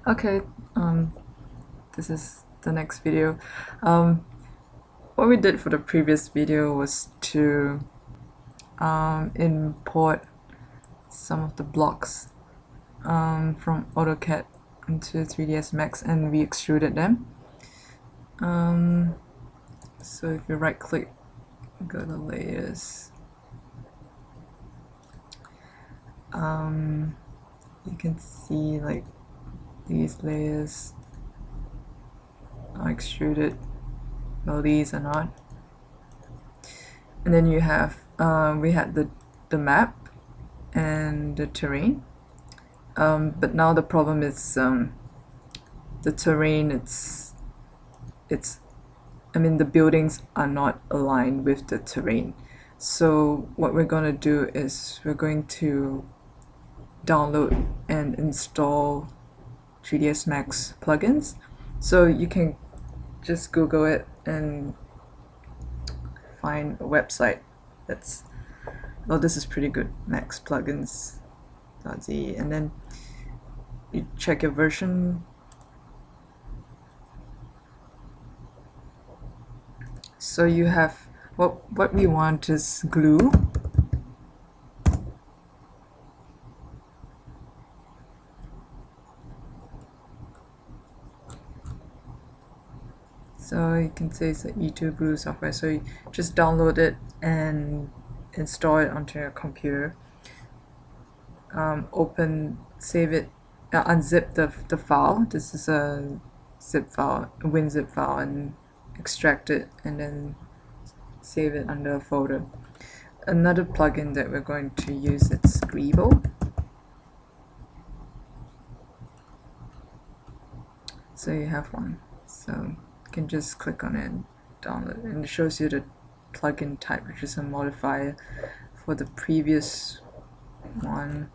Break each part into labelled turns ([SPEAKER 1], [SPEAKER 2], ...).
[SPEAKER 1] Okay, this is the next video. What we did for the previous video was to import some of the blocks from AutoCAD into 3ds Max, and we extruded them. So if you right click, go to layers, you can see like these layers are extruded, well these are not. And then you have we had the map and the terrain, but now the problem is the terrain. I mean, the buildings are not aligned with the terrain. So what we're going to do is we're going to download and install 3ds Max plugins. So you can just Google it and find a website that's, well, this is pretty good, Max plugins.de, and then you check your version. So you have what we want is glue. So you can say it's an E2 glue software. So you just download it and install it onto your computer. Save it, unzip the file. This is a zip file, a WinZip file, and extract it and then save it under a folder. Another plugin that we're going to use is greeble. So you have one. So you can just click on it and download it, and it shows you the plugin type, which is a modifier. For the previous one,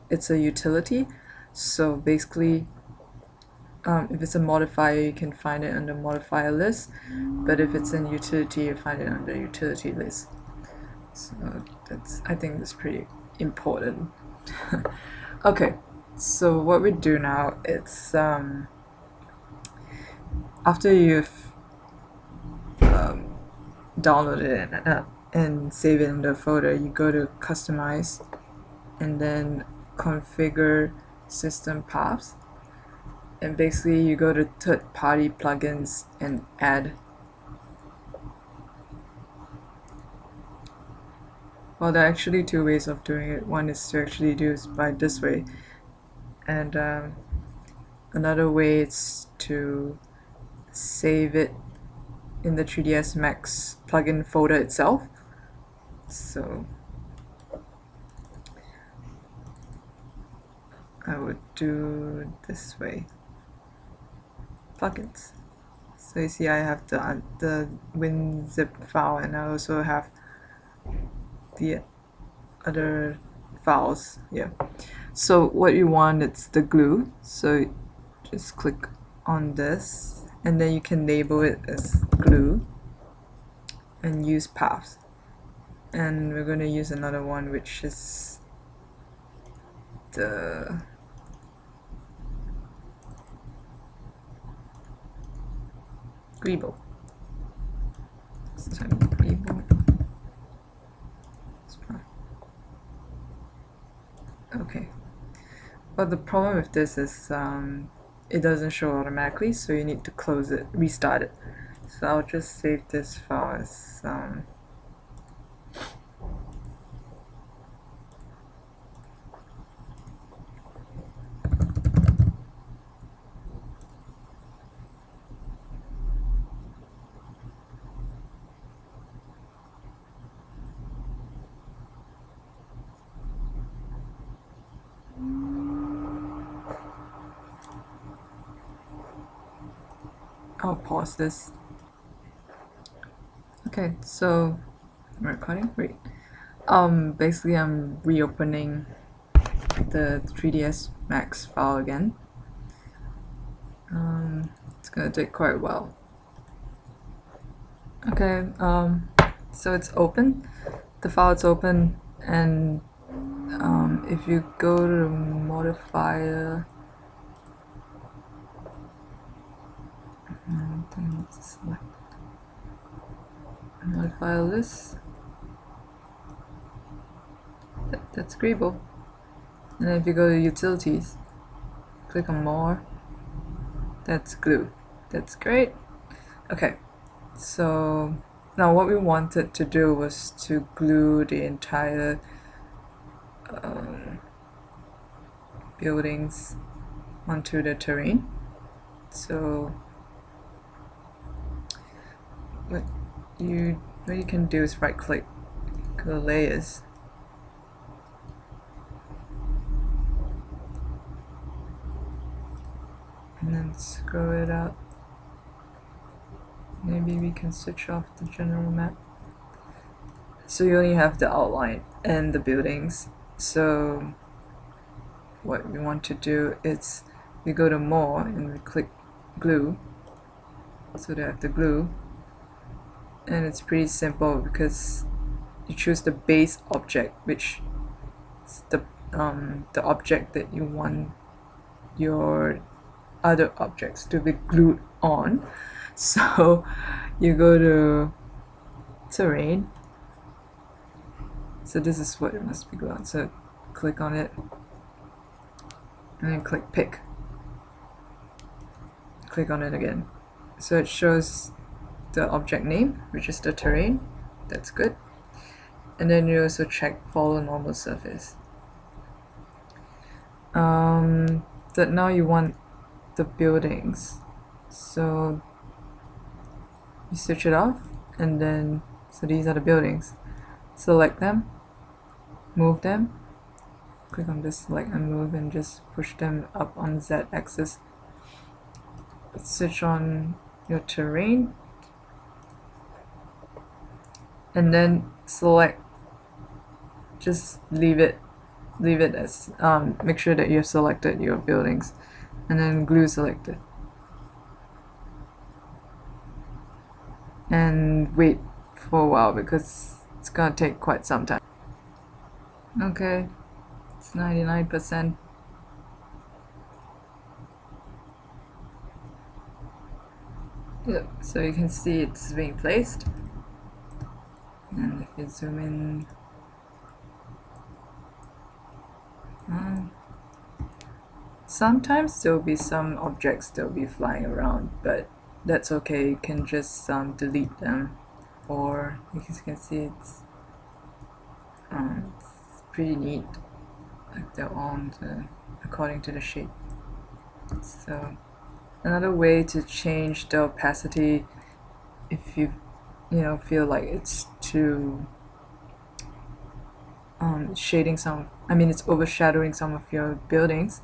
[SPEAKER 1] it's a utility. So basically, if it's a modifier, you can find it under modifier list, but if it's in utility, you find it under utility list. So I think that's pretty important. Okay, so what we do now, it's after you've downloaded it and save it in the folder, you go to customize and then configure system paths, and basically you go to third-party plugins and add. Well, there are actually two ways of doing it. One is to actually do it by this way, and another way is to save it in the 3ds Max plugin folder itself. So I would do this way. Plugins. So you see I have the WinZip file, and I also have the other files here. So what you want, it's the glue. So just click on this, and then you can label it as glue and use paths. And we're going to use another one, which is the greeble. Let's type greeble. Okay. But the problem with this is it doesn't show automatically, so you need to close it, restart it. So I'll just save this file as I'll pause this. Okay, so I'm recording. Great. Basically I'm reopening the 3ds Max file again. It's gonna take quite a while. Okay, so it's open. The file is open, and if you go to modifier and then let's select modify all this. That's greeble. And then if you go to utilities, click on more, that's glue. That's great. Okay, so now what we wanted to do was to glue the entire buildings onto the terrain. So what you can do is right click, go to layers, and then scroll it out. Maybe we can switch off the general map. So you only have the outline and the buildings. So what we want to do is we go to more and we click glue. So they have the glue. And it's pretty simple because you choose the base object, which is the object that you want your other objects to be glued on. So you go to terrain. So this is what it must be glued on. So click on it and then click pick. Click on it again. So it shows the object name, which is the terrain. That's good. And then you also check follow normal surface. That now you want the buildings. So you switch it off, and then so these are the buildings. Select them, move them, click on this select and move, and just push them up on Z axis. Switch on your terrain, and then select, just leave it as make sure that you've selected your buildings, and then glue selected, and wait for a while because it's gonna take quite some time. Okay, it's 99%. Yep, so you can see it's being placed. And if you zoom in, sometimes there'll be some objects that'll be flying around, but that's okay. You can just delete them, or you can see it's pretty neat. Like they're on according to the shape. So another way to change the opacity, if you feel like it's too shading some, it's overshadowing some of your buildings,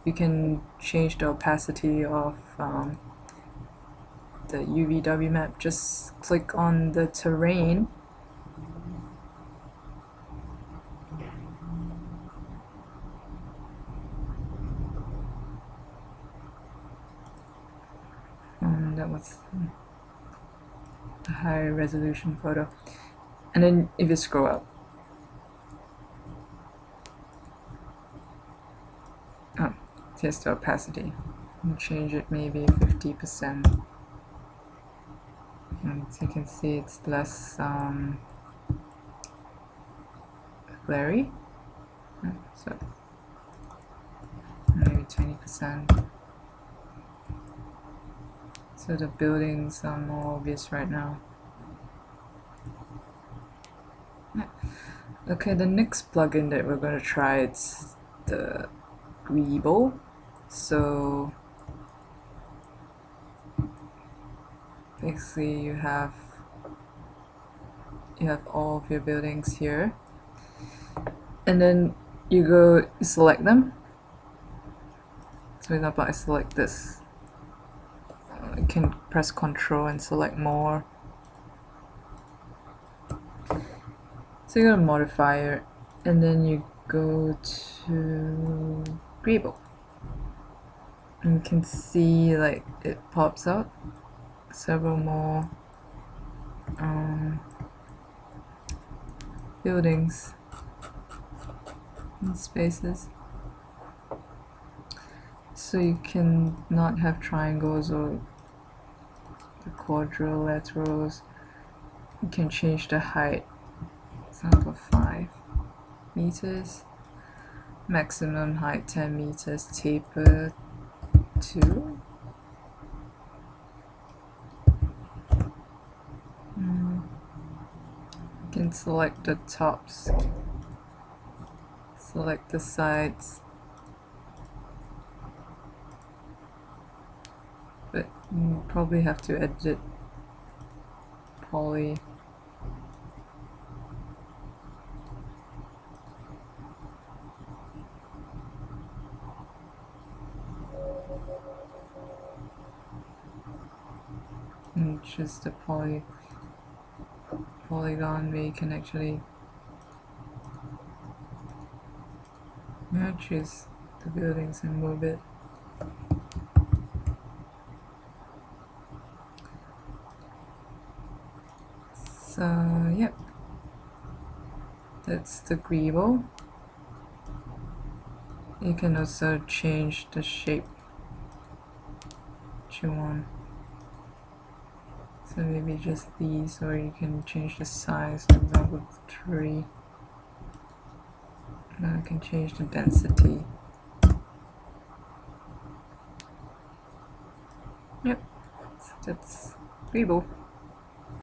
[SPEAKER 1] you can change the opacity of the UVW map. Just click on the terrain, that was a high resolution photo, and then if you scroll up, here's the opacity, and change it maybe 50%, and so you can see it's less glary, so maybe 20%. So the buildings are more obvious right now. Okay, the next plugin that we're going to try, it's the greeble. So basically you have all of your buildings here, and then you go select them. So for example, I select this. You can press Ctrl and select more. So you go to modifier, and then you go to greeble. And you can see like it pops out several more buildings and spaces. So you can not have triangles or the quadrilaterals. You can change the height, example 5 meters, maximum height 10 meters, taper 2. You can select the tops, select the sides, but you probably have to edit poly. And choose the polygon where you can actually choose the buildings and move it. So yep, that's the greeble. You can also change the shape that you want. So maybe just these, or you can change the size, for example 3. Now I can change the density. Yep, that's greeble.